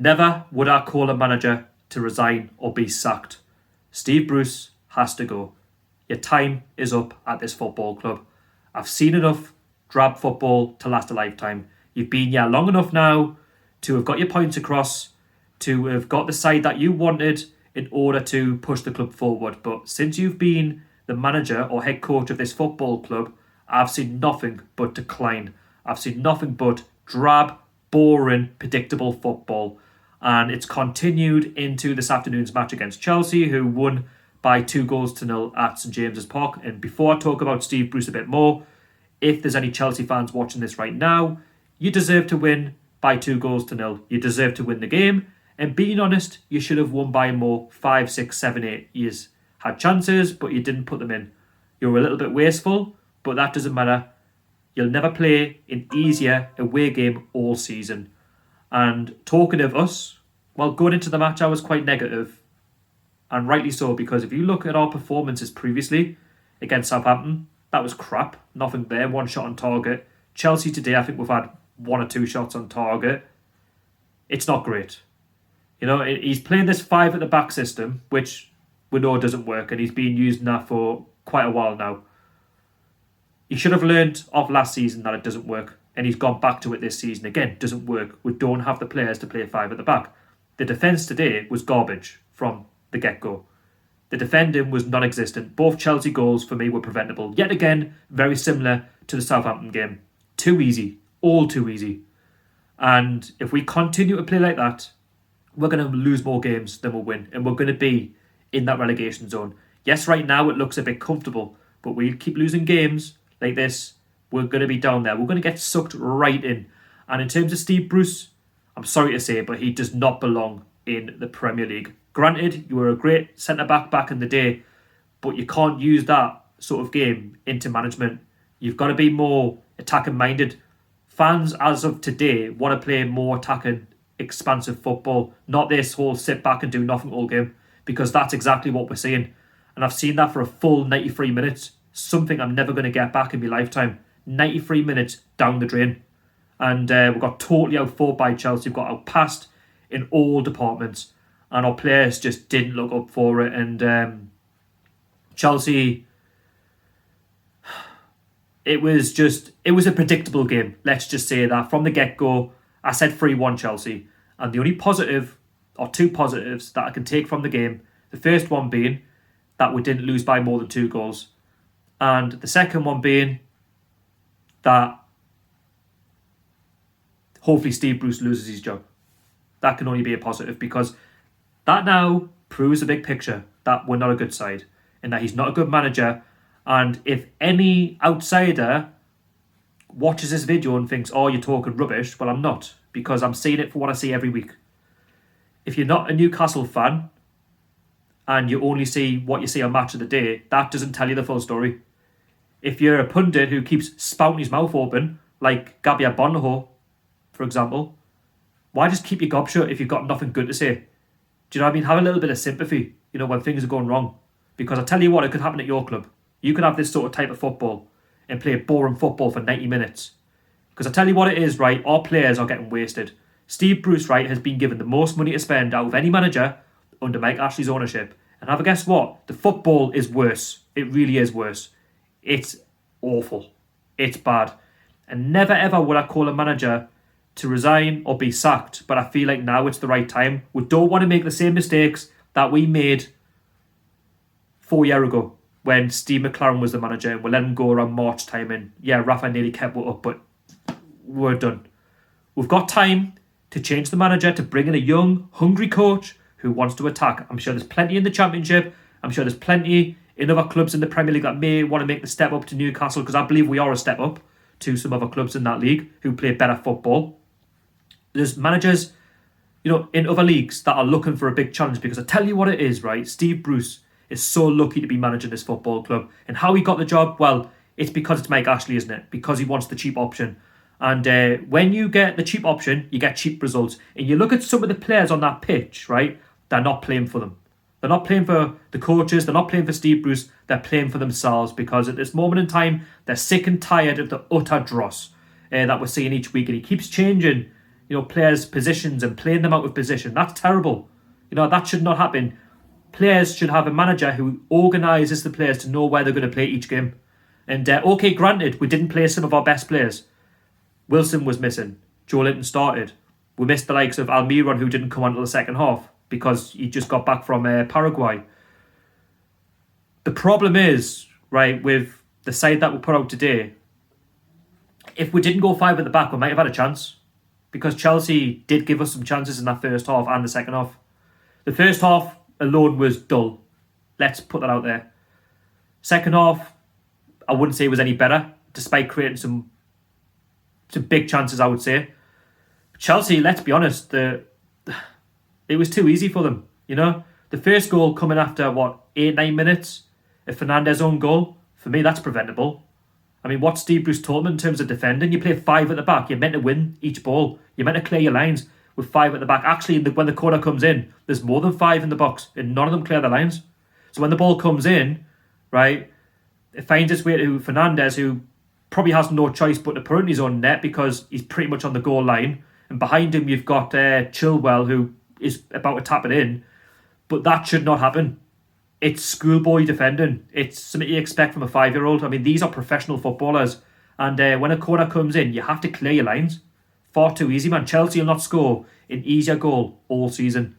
Never would I call a manager to resign or be sacked. Steve Bruce has to go. Your time is up at this football club. I've seen enough drab football to last a lifetime. You've been here long enough now to have got your points across, to have got the side that you wanted in order to push the club forward. But since you've been the manager or head coach of this football club, I've seen nothing but decline. I've seen nothing but drab, boring, predictable football. And it's continued into this afternoon's match against Chelsea, who won by 2-0 at St James's Park. And before I talk about Steve Bruce a bit more, if there's any Chelsea fans watching this right now, you deserve to win by 2-0. You deserve to win the game. And being honest, you should have won by more. 5, 6, 7, 8 years. Had chances, but you didn't put them in. You were a little bit wasteful, but that doesn't matter. You'll never play an easier away game all season. And talking of us, well, going into the match, I was quite negative. And rightly so, because if you look at our performances previously against Southampton, that was crap. Nothing there, 1 shot on target. Chelsea today, I think we've had 1 or 2 shots on target. It's not great. You know, he's playing this 5 at the back system, which we know doesn't work, and he's been using that for quite a while now. He should have learned off last season that it doesn't work, and he's gone back to it this season. Again, doesn't work. We don't have the players to play 5 at the back. The defence today was garbage from the get-go. The defending was non-existent. Both Chelsea goals for me were preventable. Yet again, very similar to the Southampton game. Too easy. All too easy. And if we continue to play like that, we're going to lose more games than we'll win. And we're going to be in that relegation zone. Yes, right now it looks a bit comfortable, but we keep losing games like this, we're going to be down there. We're going to get sucked right in. And in terms of Steve Bruce, I'm sorry to say, but he does not belong in the Premier League. Granted, you were a great centre-back back in the day, but you can't use that sort of game into management. You've got to be more attacking-minded. Fans, as of today, want to play more attacking, expansive football, not this whole sit back and do nothing all game, because that's exactly what we're seeing. And I've seen that for a full 93 minutes, something I'm never going to get back in my lifetime. 93 minutes down the drain. And we got totally outfought by Chelsea. We got outpassed in all departments. And our players just didn't look up for it. And Chelsea, it was a predictable game. Let's just say that. From the get-go, I said 3-1 Chelsea. And the only positive, or 2 positives, that I can take from the game, the first one being that we didn't lose by more than 2 goals. And the second one being that hopefully Steve Bruce loses his job. That can only be a positive, because that now proves the big picture that we're not a good side and that he's not a good manager. And if any outsider watches this video and thinks, oh, you're talking rubbish, well, I'm not, because I'm seeing it for what I see every week. If you're not a Newcastle fan and you only see what you see on Match of the Day, that doesn't tell you the full story. If you're a pundit who keeps spouting his mouth open, like Gabriel Bonneho, for example, why just keep your gob shut if you've got nothing good to say? Do you know what I mean? Have a little bit of sympathy, you know, when things are going wrong. Because I tell you what, it could happen at your club. You could have this sort of type of football and play boring football for 90 minutes. Because I tell you what it is, right, our players are getting wasted. Steve Bruce, right, has been given the most money to spend out of any manager under Mike Ashley's ownership. And have a guess what? The football is worse. It really is worse. It's awful. It's bad. And never ever would I call a manager to resign or be sacked. But I feel like now it's the right time. We don't want to make the same mistakes that we made 4 years ago when Steve McLaren was the manager, and we let him go around March time. And yeah, Rafa nearly kept it up, but we're done. We've got time to change the manager, to bring in a young, hungry coach who wants to attack. I'm sure there's plenty in the Championship. I'm sure there's plenty in other clubs in the Premier League that may want to make the step up to Newcastle, because I believe we are a step up to some other clubs in that league who play better football. There's managers, you know, in other leagues that are looking for a big challenge, because I tell you what it is, right? Steve Bruce is so lucky to be managing this football club. And how he got the job? Well, it's because it's Mike Ashley, isn't it? Because he wants the cheap option. And when you get the cheap option, you get cheap results. And you look at some of the players on that pitch, right? They're not playing for them. They're not playing for the coaches. They're not playing for Steve Bruce. They're playing for themselves, because at this moment in time, they're sick and tired of the utter dross that we're seeing each week. And he keeps changing, players' positions and playing them out of position. That's terrible. That should not happen. Players should have a manager who organises the players to know where they're going to play each game. And okay, granted, we didn't play some of our best players. Wilson was missing. Joe Linton started. We missed the likes of Almiron, who didn't come on until the second half because he just got back from Paraguay. The problem is, right, with the side that we put out today, if we didn't go 5 at the back, we might have had a chance. Because Chelsea did give us some chances in that first half and the second half. The first half alone was dull. Let's put that out there. Second half, I wouldn't say it was any better, despite creating some big chances, I would say. Chelsea, let's be honest, it was too easy for them. The first goal coming after, 8-9 minutes? A Fernandes own goal? For me, that's preventable. I mean, what Steve Bruce told them in terms of defending, you play 5 at the back, you're meant to win each ball. You're meant to clear your lines with 5 at the back. Actually, when the corner comes in, there's more than 5 in the box, and none of them clear the lines. So when the ball comes in, right, it finds its way to Fernandes, who probably has no choice but to put it in his own net because he's pretty much on the goal line. And behind him, you've got Chilwell, who is about to tap it in. But that should not happen. It's schoolboy defending. It's something you expect from a 5-year-old. I mean, these are professional footballers. And when a corner comes in, you have to clear your lines. Far too easy, man. Chelsea will not score an easier goal all season.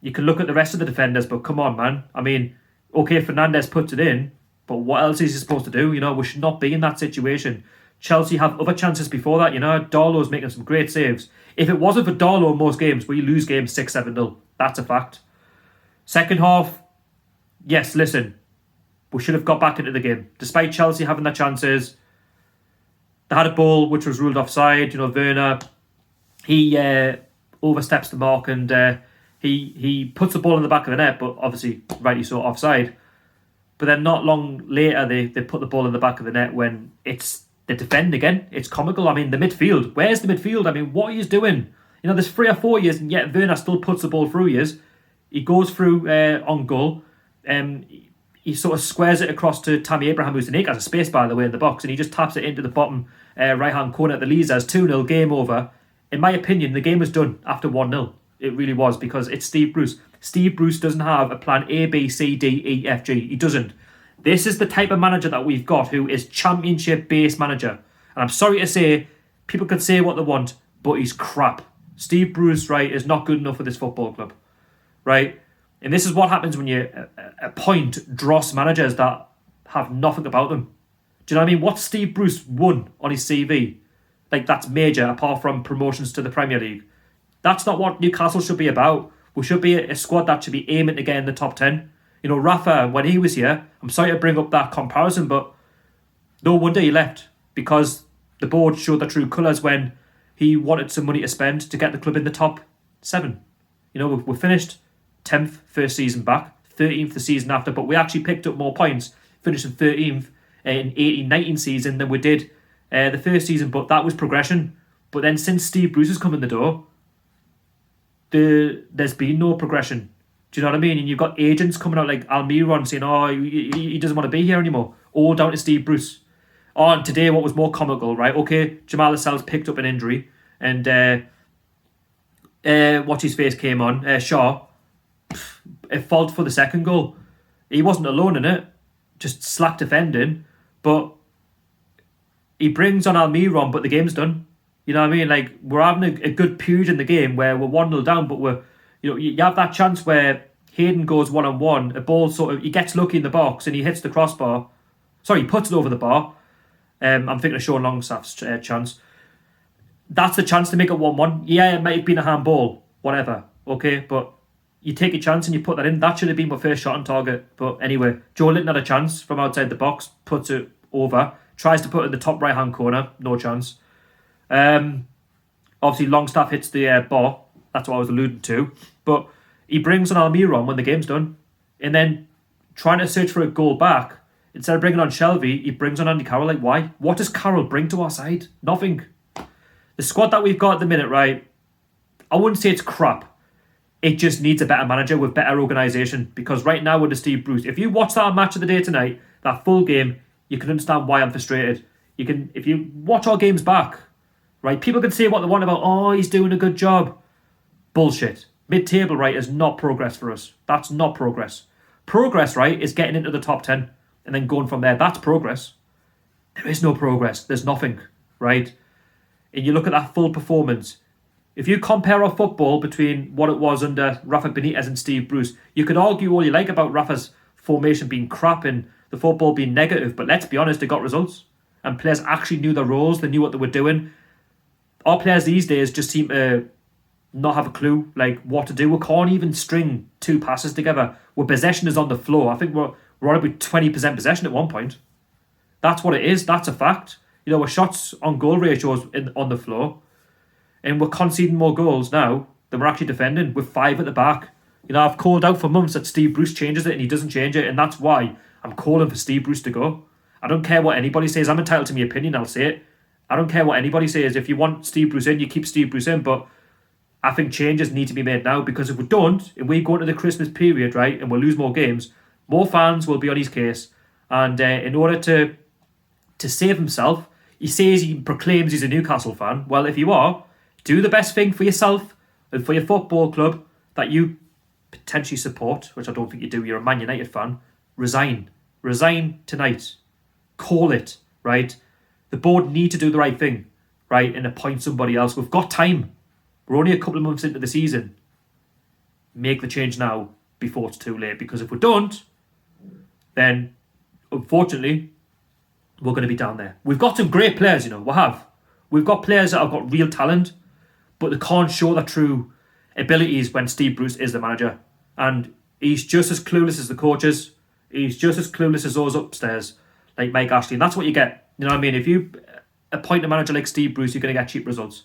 You can look at the rest of the defenders, but come on, man. I mean, okay, Fernandes puts it in, but what else is he supposed to do? We should not be in that situation. Chelsea have other chances before that. Darlow's making some great saves. If it wasn't for Darlow in most games, we lose games 6-7-0. That's a fact. Second half, yes, listen, we should have got back into the game. Despite Chelsea having their chances, they had a ball which was ruled offside. Werner, he oversteps the mark and he puts the ball in the back of the net, but obviously, rightly so, offside. But then not long later, they put the ball in the back of the net when they defend again. It's comical. I mean, the midfield. Where's the midfield? I mean, what are you doing? There's 3 or 4 years, and yet Werner still puts the ball through years. He goes through on goal. He sort of squares it across to Tammy Abraham, who's in has a space, by the way, in the box, and he just taps it into the bottom right-hand corner at the Leazas. 2-0, game over. In my opinion, the game was done after 1-0. It really was, because it's Steve Bruce. Steve Bruce doesn't have a plan A, B, C, D, E, F, G. He doesn't. This is the type of manager that we've got, who is championship-based manager. And I'm sorry to say, people can say what they want, but he's crap. Steve Bruce, right, is not good enough for this football club, right? And this is what happens when you appoint dross managers that have nothing about them. Do you know what I mean? What's Steve Bruce won on his CV? That's major, apart from promotions to the Premier League. That's not what Newcastle should be about. We should be a squad that should be aiming to get in the top 10. Rafa, when he was here, I'm sorry to bring up that comparison, but no wonder he left, because the board showed their true colours when he wanted some money to spend to get the club in the top 7. We finished 10th first season back, 13th the season after, but we actually picked up more points, finishing 13th in 18-19 season than we did the first season, but that was progression. But then since Steve Bruce has come in the door, there's been no progression. Do you know what I mean? And you've got agents coming out like Almiron saying, he doesn't want to be here anymore. All down to Steve Bruce. And today, what was more comical, right? Okay, Jamal Lascelles picked up an injury, and what's his face came on, Shaw, a fault for the second goal. He wasn't alone in it, just slack defending, but he brings on Almiron, but the game's done. You know what I mean? We're having a good period in the game where we're 1-0 down, but you have that chance where Hayden goes 1-on-1, a ball he gets lucky in the box and he hits the crossbar. Sorry, he puts it over the bar. I'm thinking of Sean Longstaff's chance. That's the chance to make it 1-1. Yeah, it might have been a handball, whatever. Okay, but you take a chance and you put that in. That should have been my first shot on target. But anyway, Joe Linton had a chance from outside the box, puts it over, tries to put it in the top right-hand corner, no chance. Obviously, Longstaff hits the bar. That's what I was alluding to. But he brings on Almiron when the game's done. And then trying to search for a goal back, instead of bringing on Shelvey, he brings on Andy Carroll. Why? What does Carroll bring to our side? Nothing. The squad that we've got at the minute, right, I wouldn't say it's crap. It just needs a better manager with better organisation. Because right now with the Steve Bruce, if you watch that match of the day tonight, that full game, you can understand why I'm frustrated. If you watch our games back, right? People can say what they want about, oh, he's doing a good job. Bullshit. Mid-table, right, is not progress for us. That's not progress. Progress, right, is getting into the top 10 and then going from there. That's progress. There is no progress. There's nothing, right? And you look at that full performance. If you compare our football between what it was under Rafa Benitez and Steve Bruce, you could argue all you like about Rafa's formation being crap and the football being negative, but let's be honest, it got results. And players actually knew their roles, they knew what they were doing. Our players these days just seem to not have a clue like what to do. We can't even string two passes together. Where possession is on the floor. I think we're on about 20% possession at one point. That's what it is. That's a fact. You know, our shots on goal ratios on the floor, and we're conceding more goals now than we're actually defending with 5 at the back. You know, I've called out for months that Steve Bruce changes it and he doesn't change it, and that's why I'm calling for Steve Bruce to go. I don't care what anybody says. I'm entitled to my opinion. I'll say it. I don't care what anybody says. If you want Steve Bruce in, you keep Steve Bruce in, but I think changes need to be made now, because if we don't, if we go into the Christmas period, right, and we'll lose more games, more fans will be on his case. And in order to save himself, he proclaims he's a Newcastle fan. Well, if you are, do the best thing for yourself and for your football club that you potentially support, which I don't think you do. You're a Man United fan. Resign. Resign tonight. Call it, right? The board need to do the right thing, right, and appoint somebody else. We've got time. We're only a couple of months into the season. Make the change now before it's too late, because if we don't, then unfortunately we're going to be down there. We've got some great players, you know, we have. We've got players that have got real talent, but they can't show their true abilities when Steve Bruce is the manager. And he's just as clueless as the coaches. He's just as clueless as those upstairs, like Mike Ashley. And that's what you get. You know what I mean? If you appoint a manager like Steve Bruce, you're going to get cheap results.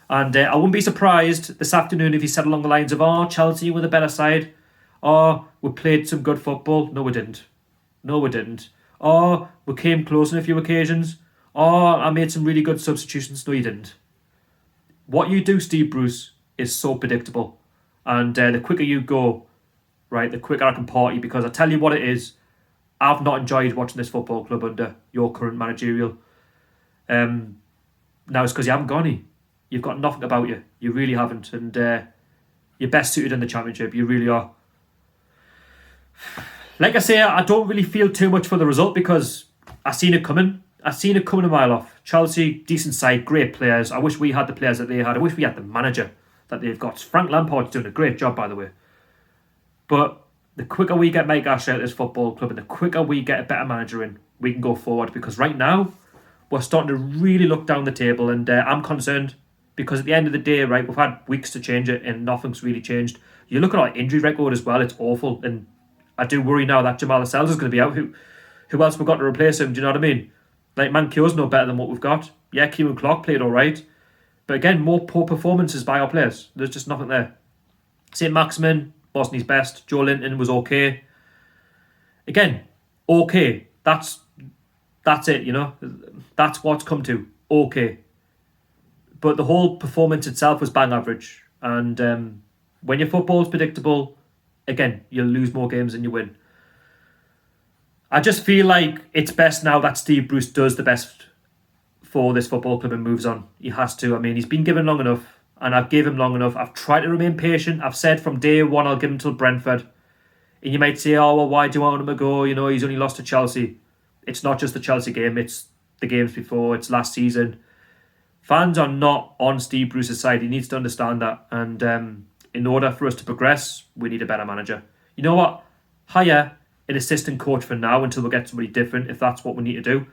And I wouldn't be surprised this afternoon if he said along the lines of, oh, Chelsea were the better side. Oh, we played some good football. No, we didn't. No, we didn't. Oh, we came close on a few occasions. Oh, I made some really good substitutions. No, you didn't. What you do, Steve Bruce, is so predictable. And the quicker you go, right, the quicker I can party, because I tell you what it is, I've not enjoyed watching this football club under your current managerial. Now it's because you haven't got any. You've got nothing about you. You really haven't. And you're best suited in the Championship. You really are. Like I say, I don't really feel too much for the result, because I seen it coming. I seen it coming a mile off. Chelsea, decent side, great players. I wish we had the players that they had. I wish we had the manager that they've got. Frank Lampard's doing a great job, by the way. But the quicker we get Mike Ashley out of this football club, and the quicker we get a better manager in, we can go forward. Because right now, we're starting to really look down the table, and I'm concerned. Because at the end of the day, right, we've had weeks to change it and nothing's really changed. You look at our injury record as well, it's awful. And I do worry now that Jamal Lascelles is going to be out. Who else we've got to replace him? Do you know what I mean? Like, Mankio's no better than what we've got. Yeah, Kieran Clark played all right. But again, more poor performances by our players. There's just nothing there. St. Maximin wasn't his best. Joe Linton was okay. Again, okay. That's it, you know. That's what's come to. Okay. But the whole performance itself was bang average. And when your football's predictable, again, you'll lose more games than you win. I just feel like it's best now that Steve Bruce does the best for this football club and moves on. He has to. I mean, he's been given long enough, and I've given him long enough. I've tried to remain patient. I've said from day one I'll give him till Brentford. And you might say, oh, well, why do you want him to go? You know, he's only lost to Chelsea. It's not just the Chelsea game. It's the games before. It's last season. Fans are not on Steve Bruce's side. He needs to understand that. And in order for us to progress, we need a better manager. You know what? Hire an assistant coach for now until we get somebody different, if that's what we need to do.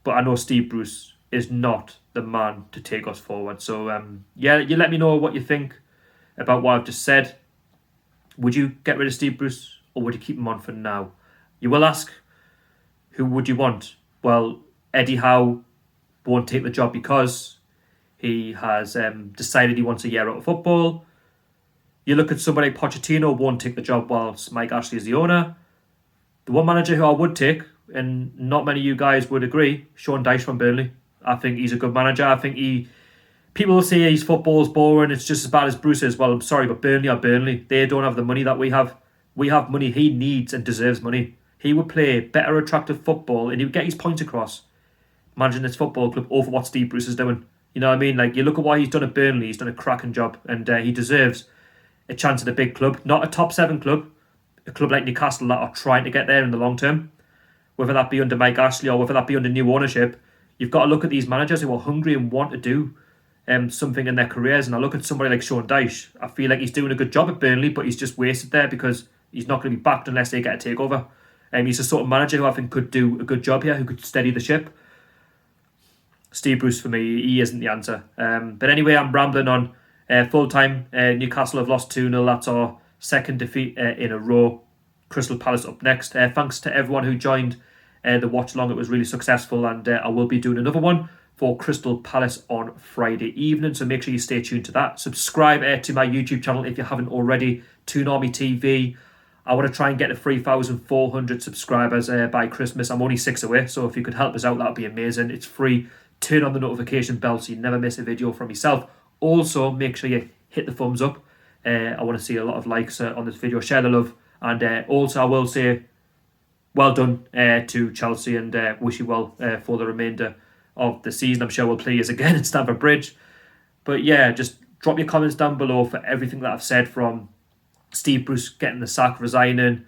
But I know Steve Bruce is not the man to take us forward. So, yeah, you let me know what you think about what I've just said. Would you get rid of Steve Bruce, or would you keep him on for now? You will ask, who would you want? Well, Eddie Howe won't take the job because he has decided he wants a year out of football. You look at somebody like Pochettino, won't take the job whilst Mike Ashley is the owner. The one manager who I would take, and not many of you guys would agree, Sean Dyche from Burnley. I think he's a good manager. I think people will say his football's boring, it's just as bad as Bruce is. Well, I'm sorry, but Burnley are Burnley. They don't have the money that we have. We have money. He needs and deserves money. He would play better, attractive football, and he would get his point across managing this football club over what Steve Bruce is doing. You know what I mean? Like, you look at what he's done at Burnley, he's done a cracking job, and he deserves a chance at a big club, not a top 7 club, a club like Newcastle that are trying to get there in the long term, whether that be under Mike Ashley or whether that be under new ownership. You've got to look at these managers who are hungry and want to do something in their careers. And I look at somebody like Sean Dyche. I feel like he's doing a good job at Burnley, but he's just wasted there because he's not going to be backed unless they get a takeover. He's the sort of manager who I think could do a good job here, who could steady the ship. Steve Bruce, for me, he isn't the answer. But anyway, I'm rambling on. Full time, Newcastle have lost 2-0. That's our second defeat in a row. Crystal Palace up next. Thanks to everyone who joined the watch along. It was really successful, and I will be doing another one for Crystal Palace on Friday evening, so make sure you stay tuned to that. Subscribe to my YouTube channel if you haven't already, Toon Army TV. I want to try and get to 3,400 subscribers by Christmas. I'm only 6 away, so if you could help us out, that would be amazing. It's free. Turn on the notification bell so you never miss a video from myself. Also, make sure you hit the thumbs up. I want to see a lot of likes on this video. Share the love. And also, I will say well done to Chelsea, and wish you well for the remainder of the season. I'm sure we'll play you again at Stamford Bridge. But yeah, just drop your comments down below for everything that I've said, from Steve Bruce getting the sack, resigning,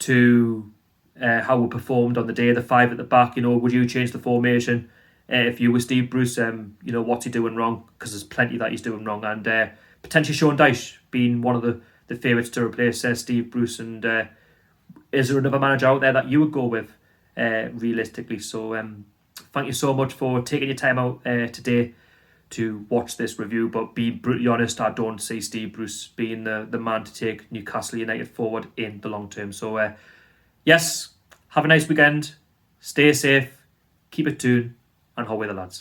to how we performed on the day of the 5 at the back. You know, would you change the formation if you were Steve Bruce? You know, what's he doing wrong? Because there's plenty that he's doing wrong. And potentially Sean Dyche being one of the favourites to replace Steve Bruce. And is there another manager out there that you would go with realistically? So thank you so much for taking your time out today to watch this review. But being brutally honest, I don't see Steve Bruce being the man to take Newcastle United forward in the long term. So yes, have a nice weekend, stay safe, keep it tuned, and away the lads.